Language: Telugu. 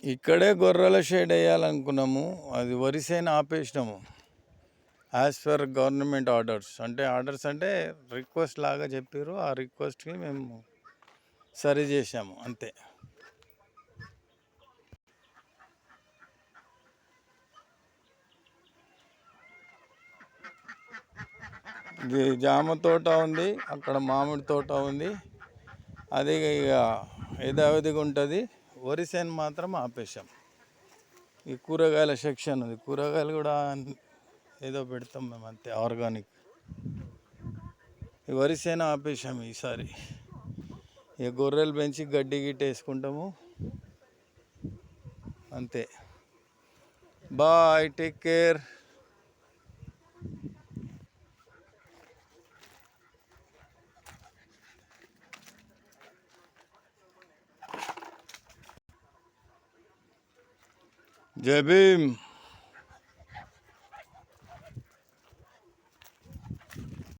ఇక్కడే గొర్రెల షెడ్ వేయాలనుకున్నాము. అది వరిసేను ఆపేసినాము. యాజ్ పర్ గవర్నమెంట్ ఆర్డర్స్ అంటే రిక్వెస్ట్ లాగా చెప్పారు. ఆ రిక్వెస్ట్కి మేము సరి చేసాము అంతే. ఇది జామ తోట ఉంది, అక్కడ మామిడి తోట ఉంది. అది ఇక యథావిధిగా ఉంటుంది. వరిసేను మాత్రం ఆపేసాం. ఈ కూరగాయల సెక్షన్ ఉంది, కూరగాయలు కూడా ఏదో పెడతాం మేము అంతే, ఆర్గానిక్. ఈ వరిసేను ఆపేసాం ఈసారి. ఇక గొర్రెలు పెంచి గడ్డి గిట్టి వేసుకుంటాము అంతే. Bye, take care. Jai Bhim.